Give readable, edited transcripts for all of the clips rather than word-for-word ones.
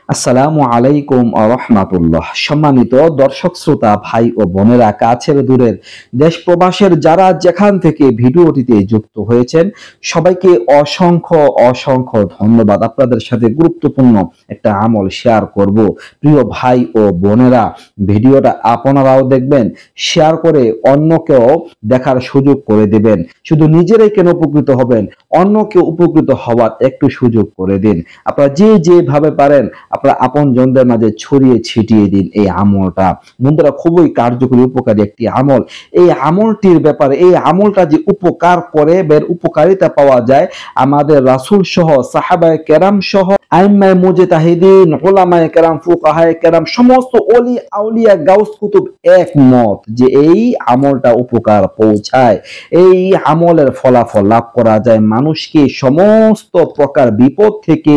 আসসালামু আলাইকুম রাহমাতুল্লাহ। সম্মানিত দর্শক শ্রোতা ভাই ও বোনেরা, কাছের দূরের দেশ প্রবাসের যারা যেখান থেকে ভিডিওটিতে যুক্ত হয়েছেন সবাইকে অসংখ্য অসংখ্য ধন্যবাদ। আপনাদের সাথে গুরুত্বপূর্ণ একটা আমল শেয়ার করব। প্রিয় ভাই ও বোনেরা, ভিডিওটা আপনারাও দেখবেন, শেয়ার করে অন্যকেও দেখার সুযোগ করে দিবেন। শুধু নিজেরাই কেন উপকৃত হবেন, অন্যকে উপকৃত হওয়ার একটু সুযোগ করে দিন। আপনারা যেভাবে পারেন আপনারা আপনজনদের মাঝে ছড়িয়ে ছিটিয়ে দিন এই আমলটা। বন্ধুরা, খুবই কার্যকরী উপকারী একটি আমল। এই আমলটির ব্যাপারে, এই আমলটা যে উপকার করে, উপকারিতা পাওয়া যায় আমাদের রাসূল সহ, সাহাবায়ে কেরাম সহ, আইম্মায়ে মুজতাহিদিন, উলামায়ে কেরাম, ফুকাহায়ে কেরাম, সমস্ত ওলি আউলিয়া গাউস কুতুব একমত যে এই আমলটা উপকার পৌঁছায়। এই আমলের ফলাফল লাভ করা যায়, মানুষকে সমস্ত প্রকার বিপদ থেকে,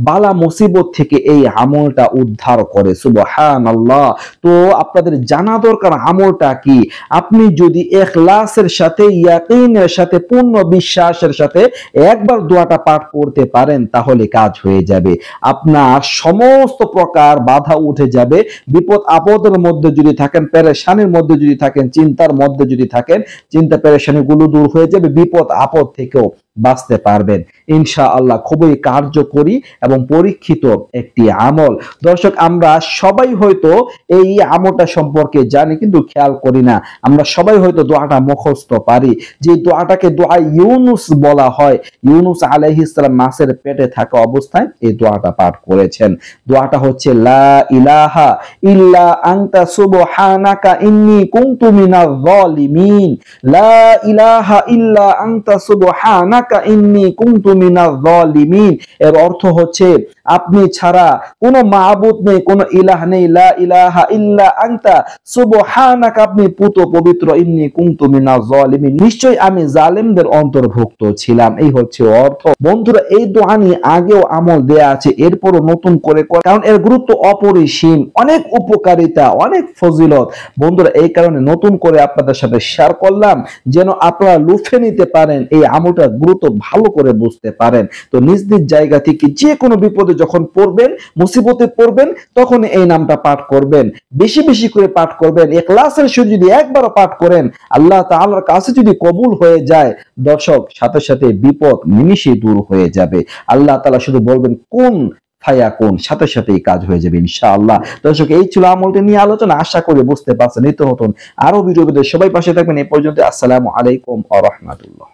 বালা মুসিবত থেকে এই আমলটা উদ্ধার করে। সুবহানাল্লাহ। তো আপনাদের জানা দরকার আমলটা কি। আপনি যদি ইখলাসের সাথে, ইয়াকিনের সাথে, পূর্ণ বিশ্বাসের সাথে একবার দোয়াটা পাঠ করতে পারেন তাহলে কাজ হয়ে যাবে। আপনার সমস্ত প্রকার বাধা উঠে যাবে। বিপদ আপদের মধ্যে যদি থাকেন, পেরেশানির মধ্যে যদি থাকেন, চিন্তার মধ্যে যদি থাকেন, চিন্তা পেরেশানি গুলো দূর হয়ে যাবে। বিপদ আপদ থেকেও বাঁচতে পারবেন ইনশাআল্লাহ। খুবই কার্যকরী এবং পরীক্ষিত একটি আমল। দর্শক, আমরা সবাই হয়তো এই আমলটা সম্পর্কে জানি কিন্তু খেয়াল করি না। আমরা সবাই হয়তো দোয়াটা মুখস্থ পারি, যে দোয়াটাকে দোয়া ইউনুস বলা হয়। ইউনুস আলাইহিস সালাম মাছের পেটে থাকা অবস্থায় এই দোয়াটা পাঠ করেছেন। দোয়াটা হচ্ছে লা ইলাহা ইল্লা আনতা সুবহানাকা ইন্নী কুনতু মিনাজ জালিমিন। লা ইলাহা ইল্লা আনতা সুবহানাকা ইন্নী কুনতু মিনাজ জালিমিন। এর অর্থ হচ্ছে আপনি ছাড়া কোনো মাবুদ নেই, কোনো ইলাহ নেই। লা ইলাহা ইল্লা আনতা সুবহানাকা, আপনি পুত পবিত্র, ইন্নী কুনতু মিনাজ জালিমিন, নিশ্চয়ই আমি জালেমদের অন্তর্ভুক্ত ছিলাম। এই হচ্ছে অর্থ। বন্ধুরা, এই দোয়া নিয়ে আগেও আমল দেয়া আছে, এরপরও নতুন করে, কারণ এর গুরুত্ব অপরিসীম, অনেক উপকারিতা, অনেক ফজিলত। বন্ধুরা, এই কারণে নতুন করে আপনাদের সাথে শেয়ার করলাম, যেন আপনারা লুফে নিতে পারেন, এই আমলটার গুরুত্ব ভালো করে বুঝতে পারেন। তো নিজ নিজ জায়গা থেকে যে কোনো বিপদে যখন পড়বেন, মুসিবতে পড়বেন, তখন এই নামটা পাঠ করবেন, বেশি বেশি করে পাঠ করবেন। ইখলাসের সাথে যদি একবারও পাঠ করেন, আল্লাহ তাআলার কাছে যদি কবুল হয়ে যায়, দর্শক, সাথে সাথে বিপদ নিমিষে দূর হয়ে যাবে। আল্লাহ তাআলা শুধু বলবেন কোন ফায়াকুন, সাথে সাথেই কাজ হয়ে যাবে ইনশাআল্লাহ। দর্শক, এই ছিল আমলটা নিয়ে আলোচনা। আশা করি বুঝতে পারছেন। নিত্য নতুন আরো ভিডিও পেতে সবাই পাশে থাকবেন। এই পর্যন্ত আসসালামু আলাইকুম ওয়া রাহমাতুল্লাহ।